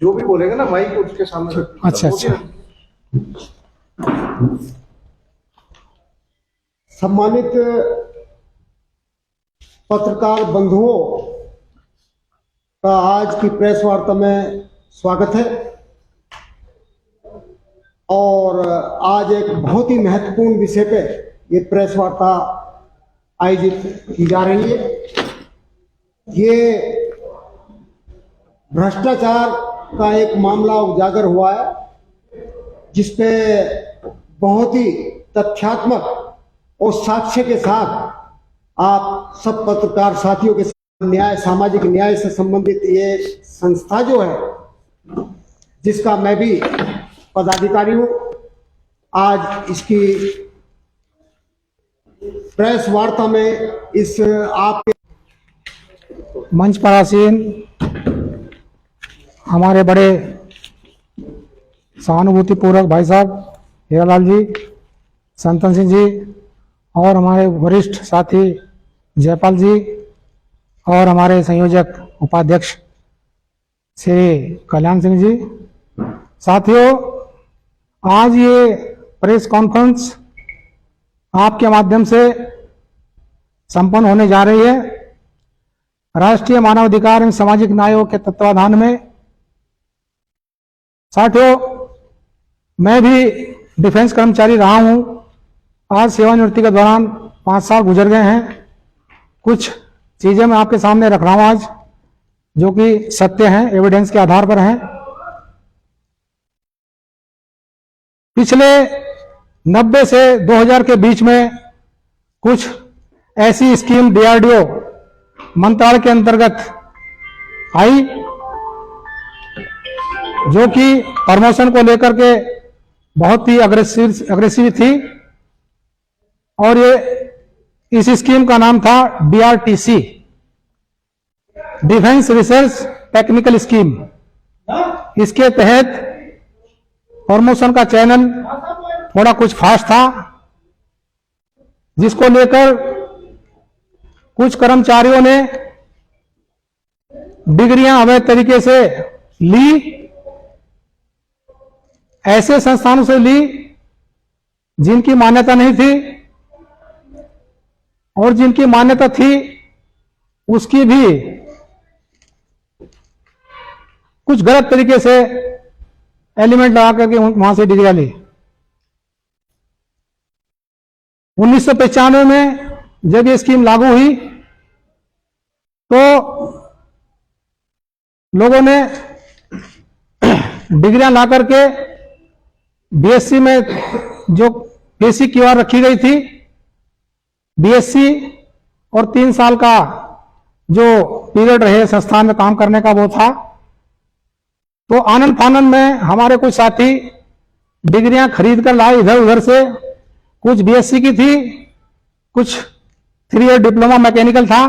जो भी बोलेगा ना माइक उसके सामने रख। अच्छा अच्छा। सम्मानित पत्रकार बंधुओं का आज की प्रेस वार्ता में स्वागत है। और आज एक बहुत ही महत्वपूर्ण विषय पे ये प्रेस वार्ता आयोजित की जा रही है। ये भ्रष्टाचार का एक मामला उजागर हुआ है, जिसपे बहुत ही तथ्यात्मक और साक्ष्य के साथ आप सब पत्रकार साथियों के साथ न्याय, सामाजिक न्याय से संबंधित ये संस्था जो है, जिसका मैं भी पदाधिकारी हूं, आज इसकी प्रेस वार्ता में इस आपके मंच पर आसीन हमारे बड़े सहानुभूतिपूर्वक भाई साहब हीरालाल जी, संतन सिंह जी और हमारे वरिष्ठ साथी जयपाल जी और हमारे संयोजक उपाध्यक्ष श्री कल्याण सिंह जी। साथियों, आज ये प्रेस कॉन्फ्रेंस आपके माध्यम से संपन्न होने जा रही है। राष्ट्रीय मानवाधिकार एवं सामाजिक न्याय आयोग के तत्वाधान में। साथियों, मैं भी डिफेंस कर्मचारी रहा हूं। आज सेवानिवृत्ति के दौरान 5 साल गुजर गए हैं। कुछ चीजें मैं आपके सामने रख रहा हूं आज, जो कि सत्य हैं, एविडेंस के आधार पर हैं। पिछले 90 से 2000 के बीच में कुछ ऐसी स्कीम डीआरडीओ मंत्रालय के अंतर्गत आई, जो कि प्रमोशन को लेकर के बहुत ही अग्रेसिव थी। और ये इस स्कीम का नाम था डीआरटीसी, डिफेंस रिसर्च टेक्निकल स्कीम। इसके तहत प्रमोशन का चैनल थोड़ा कुछ फास्ट था, जिसको लेकर कुछ कर्मचारियों ने डिग्रियां अवैध तरीके से ली, ऐसे संस्थानों से ली जिनकी मान्यता नहीं थी, और जिनकी मान्यता थी उसकी भी कुछ गलत तरीके से एलिमेंट लगा करके वहां से डिग्रियां ली। 1995 में जब ये स्कीम लागू हुई तो लोगों ने डिग्रियां ला करके बीएससी में जो बेसिक क्यूआर रखी गई थी, बीएससी और 3 साल का जो पीरियड रहे संस्थान में काम करने का वो था। तो आनंद फानंद में हमारे कुछ साथी डिग्रियां खरीद कर लाए इधर उधर से। कुछ बीएससी की थी, कुछ 3 ईयर डिप्लोमा मैकेनिकल था,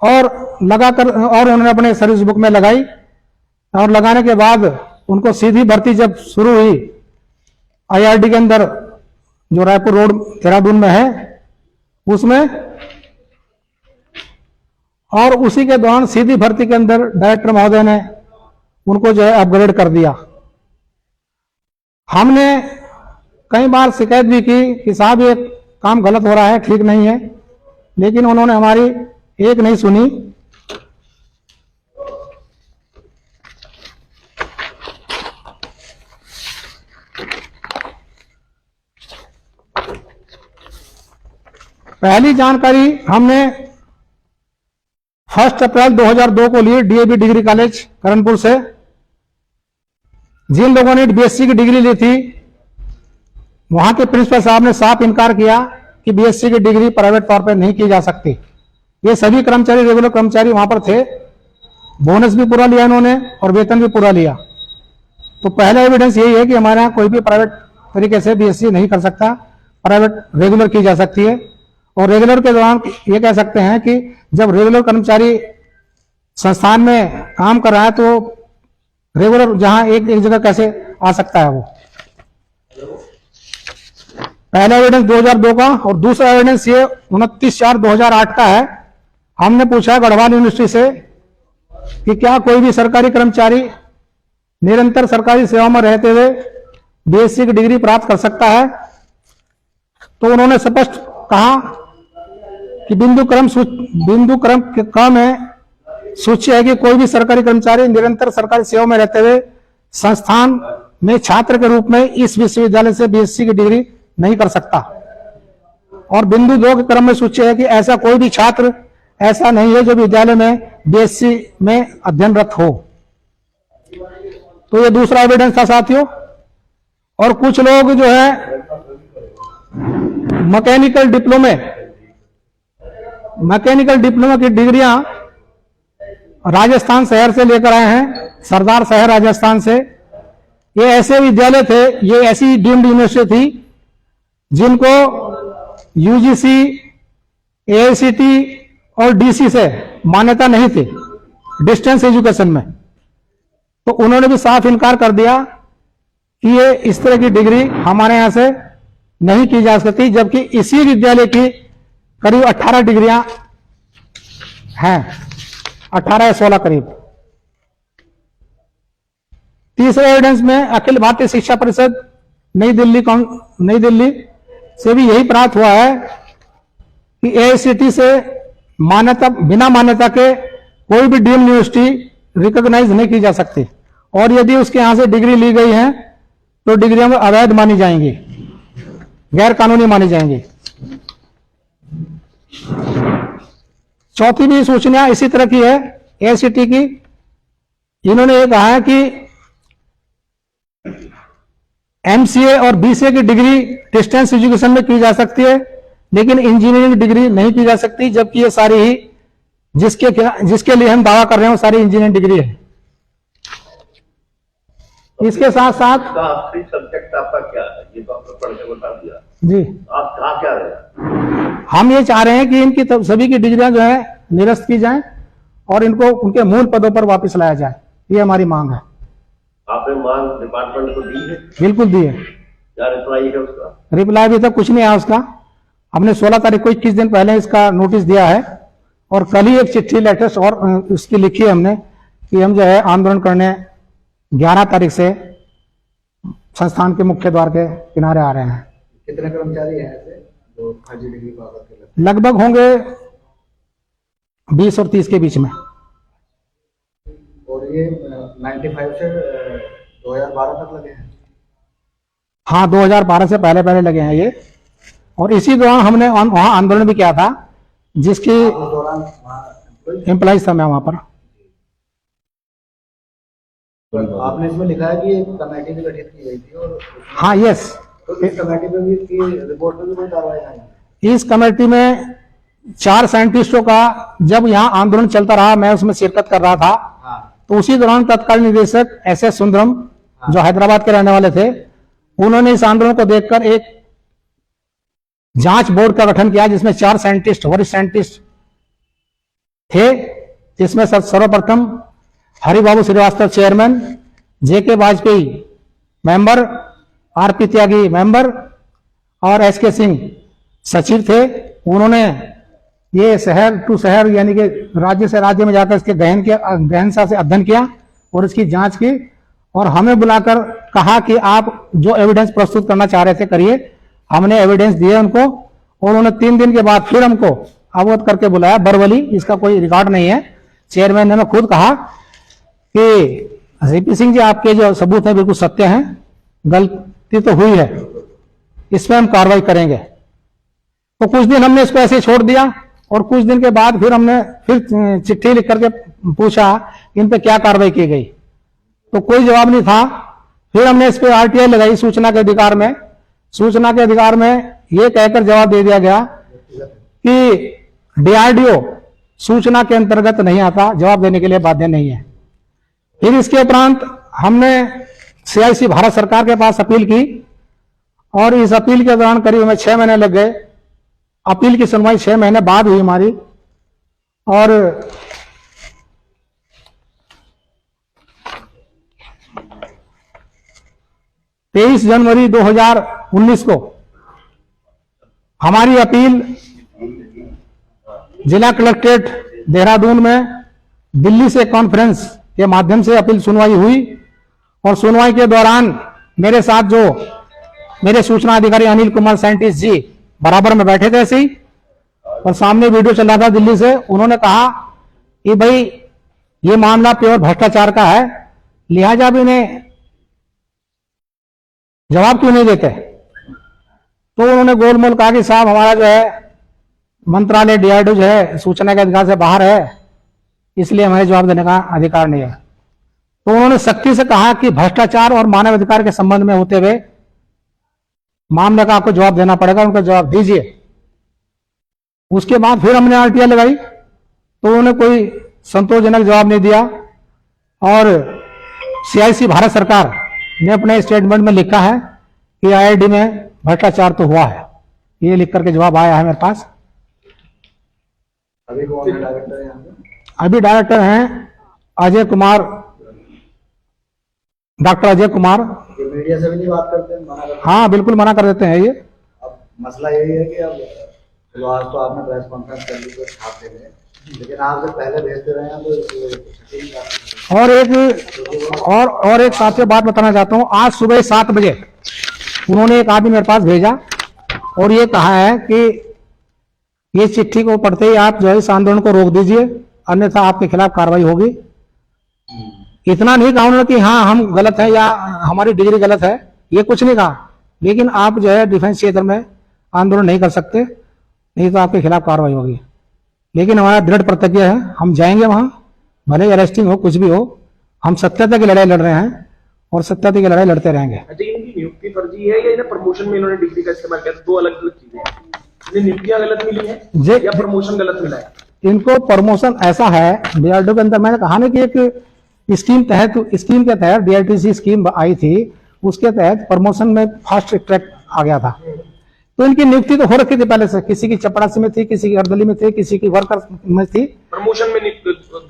और लगाकर और उन्होंने अपने सर्विस बुक में लगाई। और लगाने के बाद उनको सीधी भर्ती जब शुरू हुई आईआरडी के अंदर, जो रायपुर रोड देहरादून में है, उसमें, और उसी के दौरान सीधी भर्ती के अंदर डायरेक्टर महोदय ने उनको जो है अपग्रेड कर दिया। हमने कई बार शिकायत भी की कि साहब ये काम गलत हो रहा है, ठीक नहीं है, लेकिन उन्होंने हमारी एक नहीं सुनी। पहली जानकारी हमने 1 अप्रैल 2002 को ली डीएवी डिग्री कॉलेज करणपुर से। जिन लोगों ने बीएससी की डिग्री ली थी, वहां के प्रिंसिपल साहब ने साफ इनकार किया कि बीएससी की डिग्री प्राइवेट तौर पर नहीं की जा सकती। ये सभी कर्मचारी, रेगुलर कर्मचारी वहां पर थे, बोनस भी पूरा लिया इन्होंने और वेतन भी पूरा लिया। तो पहला एविडेंस यही है कि हमारे यहाँ कोई भी प्राइवेट तरीके से बीएससी नहीं कर सकता, प्राइवेट रेगुलर की जा सकती है। और रेगुलर के दौरान ये कह सकते हैं कि जब रेगुलर कर्मचारी संस्थान में काम कर रहा है तो रेगुलर जहां एक जगह कैसे आ सकता है वो। पहला एविडेंस 2002 का, और दूसरा एविडेंस ये 29/4/2008 का है। हमने पूछा गढ़वाल यूनिवर्सिटी से कि क्या कोई भी सरकारी कर्मचारी निरंतर सरकारी सेवा में रहते हुए बीएससी की डिग्री प्राप्त कर सकता है? तो उन्होंने स्पष्ट कहा कि बिंदु क्रम में सूच्य है कि कोई भी सरकारी कर्मचारी निरंतर सरकारी सेवा में रहते हुए संस्थान में छात्र के रूप में इस विश्वविद्यालय से बीएससी की डिग्री नहीं कर सकता। और बिंदु 2 के क्रम में सूच्य है कि ऐसा कोई भी छात्र ऐसा नहीं है जो विद्यालय में बीएससी में अध्ययनरत हो। तो ये दूसरा एविडेंस था साथियों। और कुछ लोग जो है मैकेनिकल डिप्लोमा की डिग्रियां राजस्थान शहर से लेकर आए हैं, सरदार शहर राजस्थान से। ये ऐसे विद्यालय थे, ये ऐसी डीम्ड यूनिवर्सिटी थी जिनको यूजीसी, एआईसीटी और डीसी से मान्यता नहीं थी डिस्टेंस एजुकेशन में। तो उन्होंने भी साफ इनकार कर दिया कि ये इस तरह की डिग्री हमारे यहां से नहीं की जा सकती, जबकि इसी विद्यालय की करीब 18 डिग्रियां हैं, 18 या 16 करीब। तीसरे एविडेंस में अखिल भारतीय शिक्षा परिषद नई दिल्ली से भी यही प्राप्त हुआ है कि एआईसीटी से बिना मान्यता के कोई भी डीम्ड यूनिवर्सिटी रिकॉग्नाइज नहीं की जा सकती, और यदि उसके यहां से डिग्री ली गई है तो डिग्रियां अवैध मानी जाएंगी, गैर कानूनी मानी जाएंगी। चौथी भी सूचना इसी तरह की है एआईसीटी की। इन्होंने ये कहा है कि एमसीए और बीसीए की डिग्री डिस्टेंस एजुकेशन में की जा सकती है, लेकिन इंजीनियरिंग डिग्री नहीं की जा सकती, जबकि ये सारी ही जिसके लिए हम दावा कर रहे हैं वो सारी इंजीनियरिंग डिग्री है। इसके साथ साथ आखिरी सब्जेक्ट आपका क्या है, ये तो आपने पढ़ के बता दिया जी, आप कहा क्या रहे? हम ये चाह रहे हैं कि इनकी सभी की डिग्रियां जो है निरस्त की जाएं और इनको उनके मूल पदों पर वापस लाया जाए, ये हमारी मांग है। आपने मांग डिपार्टमेंट को दी है? बिल्कुल दी है। क्या रिप्लाई है उसका? रिप्लाई अभी तक कुछ नहीं आया उसका। हमने 16 तारीख को 21 दिन पहले इसका नोटिस दिया है, और कल ही एक चिट्ठी लेटेस्ट और उसकी लिखी है हमने कि हम जो है आंदोलन करने 11 तारीख से संस्थान के मुख्य द्वार के किनारे आ रहे हैं। कितने कर्मचारी हैं ऐसे जो फर्जी डिग्री पा करके? लगभग होंगे 20 और 30 के बीच में। और ये 95 से 2012 तक लगे हैं? हाँ, 2012 से पहले लगे हैं ये। और इसी दौरान हमने वहां आंदोलन भी किया था, जिसकी उस दौरान एम्प्लॉइज था मैं वहां पर। तो आपने इसमें लिखा है कि एक कमेटी भी गठित की गई थी, और हाँ, यस। तो इस कमेटी पे भी की रिपोर्ट में भी कोई कार्रवाई नहीं? इस कमेटी में 4 साइंटिस्टों का जब यहाँ आंदोलन चलता रहा, मैं उसमें शिरकत कर रहा था, तो उसी दौरान तत्कालीन निदेशक एस.एस. सुंदरम, जो हैदराबाद के रहने वाले थे, उन्होंने इस आंदोलन को देखकर एक जांच बोर्ड का गठन किया, जिसमें 4 साइंटिस्ट, वरिष्ठ साइंटिस्ट थे, जिसमें सर्वप्रथम Haribabu Srivastava chairman, J K. Vajpayee member, R P. Tyagi member और एस.के. सिंह सचिव थे। उन्होंने ये शहर टू शहर यानी कि राज्य से राज्य में जाकर इसके गहनता से अध्ययन किया और इसकी जांच की, और हमें बुलाकर कहा कि आप जो एविडेंस प्रस्तुत करना चाह रहे थे करिए। हमने एविडेंस दिए उनको, और उन्होंने 3 दिन के बाद फिर हमको अवगत करके बुलाया बरवली। इसका कोई रिकॉर्ड नहीं है। चेयरमैन ने खुद कहा कि सीपी सिंह जी, आपके जो सबूत हैं बिल्कुल सत्य हैं, गलती तो हुई है, इसमें हम कार्रवाई करेंगे। तो कुछ दिन हमने इसको ऐसे छोड़ दिया, और कुछ दिन के बाद फिर हमने चिट्ठी लिख करके पूछा इन पे क्या कार्रवाई की गई, तो कोई जवाब नहीं था। फिर हमने इस पे आरटीआई लगाई सूचना के अधिकार में। सूचना के अधिकार में यह कहकर जवाब दे दिया गया कि डीआरडीओ सूचना के अंतर्गत नहीं आता, जवाब देने के लिए बाध्य नहीं है। फिर इसके उपरांत हमने सीआईसी भारत सरकार के पास अपील की, और इस अपील के दौरान करीब हमें 6 महीने लग गए। अपील की सुनवाई 6 महीने बाद हुई हमारी, और तेईस जनवरी 2019 को हमारी अपील जिला कलेक्ट्रेट देहरादून में दिल्ली से कॉन्फ्रेंस के माध्यम से अपील सुनवाई हुई और सुनवाई के दौरान मेरे साथ जो मेरे सूचना अधिकारी अनिल कुमार साइंटिस्ट जी बराबर में बैठे थे ऐसे ही, और सामने वीडियो चल रहा था दिल्ली से। उन्होंने कहा कि भाई ये मामला प्योर भ्रष्टाचार का है, लिहाजा भी इन्हें जवाब क्यों नहीं देते। तो उन्होंने गोलमोल कहा कि साहब हमारा जो है मंत्रालय डीआरडीओ जो है सूचना के अधिकार से बाहर है, इसलिए हमें जवाब देने का अधिकार नहीं है। तो उन्होंने सख्ती से कहा कि भ्रष्टाचार और मानव अधिकार के संबंध में होते हुए मामले का आपको जवाब देना पड़ेगा, उनका जवाब दीजिए। उसके बाद फिर हमने आरटीआई लगाई तो उन्होंने कोई संतोषजनक जवाब नहीं दिया, और सीआईसी भारत सरकार ने अपने स्टेटमेंट में लिखा है कि आईआईडी में भ्रष्टाचार तो हुआ है, ये लिख करके जवाब आया है मेरे पास। अभी कौन है डायरेक्टर है यहाँ पे? अभी डायरेक्टर हैं अजय कुमार, डॉक्टर अजय कुमार। ये मीडिया से भी नहीं बात करते हैं, मना करते हैं? हाँ बिल्कुल मना कर देते हैं ये। अब मसला यही है कि अब चलो आज तो आपने प्रेस कॉन्फ्रेंस कर ली तो छापे में, लेकिन आप जब पहले भेजते रहे हैं तो और एक साथ बात बताना चाहता हूँ। आज सुबह 7 बजे उन्होंने एक आदमी मेरे पास भेजा और ये कहा है कि ये चिट्ठी को पढ़ते ही आप जो है इस आंदोलन को रोक दीजिए, अन्यथा आपके खिलाफ कार्रवाई होगी। इतना नहीं कहा उन्होंने कि हाँ हम गलत है या हमारी डिग्री गलत है, ये कुछ नहीं कहा, लेकिन आप जो है डिफेंस क्षेत्र में आंदोलन नहीं कर सकते, नहीं तो आपके खिलाफ कार्रवाई होगी। लेकिन हमारा दृढ़ प्रतिज्ञा है, हम जाएंगे वहां, भले अरेस्टिंग हो कुछ भी हो, हम सत्यता की लड़ाई लड़ रहे हैं और सत्यता की लड़ाई लड़ते रहेंगे। अच्छा, इनकी नियुक्ति फर्जी है या इन्हें प्रमोशन में इन्होंने डिग्री का इस्तेमाल किया? दो अलग अलग चीजें हैं। इन्हें नियुक्तियां गलत मिली है या प्रमोशन गलत मिला है? इनको प्रमोशन ऐसा है, डीआरडीओ के अंदर मैंने कहा ना कि एक स्कीम के तहत डीआरटीसी स्कीम आई थी, उसके तहत प्रमोशन में फास्ट ट्रैक आ गया था। तो इनकी नियुक्ति तो हो रखी थी पहले से, किसी की चपरासी में थी, किसी की अर्दली में थी, किसी की वर्कर में थी। प्रमोशन में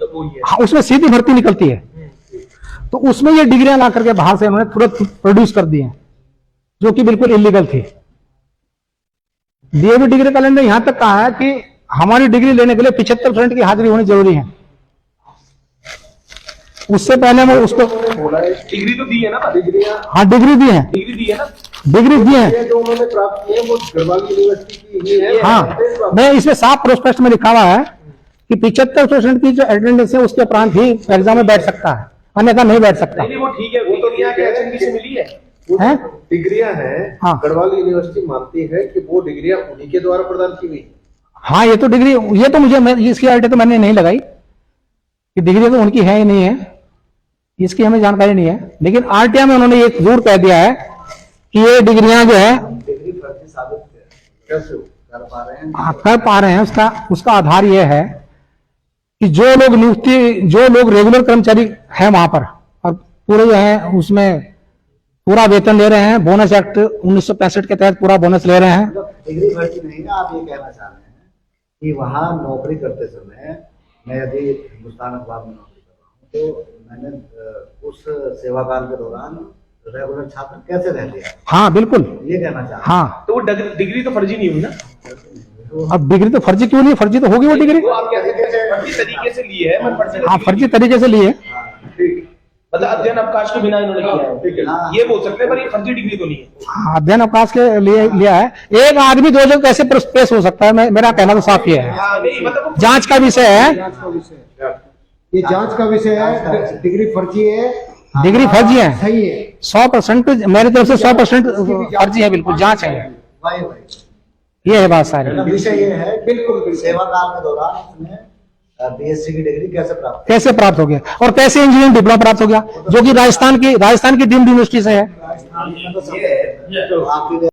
वो ही है। हाँ, उसमें सीधी भर्ती निकलती है, तो उसमें ये डिग्रियां ला करके बाहर से उन्होंने तुरंत प्रोड्यूस कर दी हैं, जो कि बिल्कुल इलीगल थी। डीएवी डिग्री कैलेंडर यहां तक कहा है कि हमारी डिग्री लेने के लिए 75% की हाजिरी होनी जरूरी है। उससे पहले मैं उसको डिग्री तो दी है ना? हाँ डिग्री दी है, डिग्री दी है ना? डिग्री दी है जो उन्होंने प्राप्त की है वो गढ़वाल यूनिवर्सिटी की है। हाँ, मैं इसमें साफ प्रोस्पेक्ट में लिखा हुआ है कि 75% की जो अटेंडेंस है उसके उपरांत ही एग्जाम में बैठ सकता है, अन्यथा नहीं बैठ सकता। नहीं वो ठीक है, वो तो यहाँ के एचएनबी से मिली है। हैं? डिग्रियां हैं, हाँ। गढ़वाल यूनिवर्सिटी मानती है कि वो डिग्रियां उन्हीं के द्वारा प्रदान की गई। हाँ ये तो डिग्री, ये तो इसकी आईडी तो मैंने नहीं लगाई कि डिग्री तो उनकी है ही नहीं है, इसकी हमें जानकारी नहीं है। लेकिन आरटीआई में उन्होंने एक जरूर कह दिया है कि ये डिग्रियां जो है डिग्री फर्जी साबित कैसे कर पा रहे हैं? कर पा रहे हैं। उसका आधार यह है कि जो लोग रेगुलर कर्मचारी हैं वहां पर और पूरे जो है उसमें पूरा वेतन ले रहे हैं, बोनस एक्ट 1965 के तहत पूरा बोनस ले रहे हैं। डिग्री भर्ती नहीं ना, आप ये कहना चाह रहे हैं कि वहाँ नौकरी करते समय, मैं यदि हिंदुस्तान अखबार में नौकरी कर रहा हूँ तो मैंने उस सेवा काल के दौरान रेगुलर छात्र कैसे रह लिया? हाँ बिल्कुल, ये कहना चाह रहे हैं। हाँ तो वो डिग्री तो फर्जी नहीं हुई ना? अब डिग्री तो फर्जी क्यों नहीं, फर्जी तो होगी वो डिग्री। वो आप कैसे फर्जी तरीके से ली है? हाँ फर्जी तरीके से लिए, मतलब अध्ययन अवकाश के बिना इन्होंने किया है, ठीक है, ये बोल सकते हैं, पर ये फर्जी डिग्री तो नहीं है। हाँ, अध्ययन अवकाश के लिए लिया है। एक आदमी 2 जगह कैसे पेश हो सकता है, मेरा कहना तो साफ ये है। हाँ, नहीं मतलब जांच का विषय है, ये जांच का विषय है। डिग्री फर्जी है, डिग्री फर्जी है, सही है। 100% मेरी तरफ से 100% फर्जी है, बिल्कुल जांच है, ये है बात सारी। विषय ये है बिल्कुल सेवा काल के दौरान उसने बीएससी की डिग्री कैसे प्राप्त हो गया और कैसे इंजीनियरिंग डिप्लोमा प्राप्त हो गया, जो कि राजस्थान की डीम्ड यूनिवर्सिटी से है। आपकी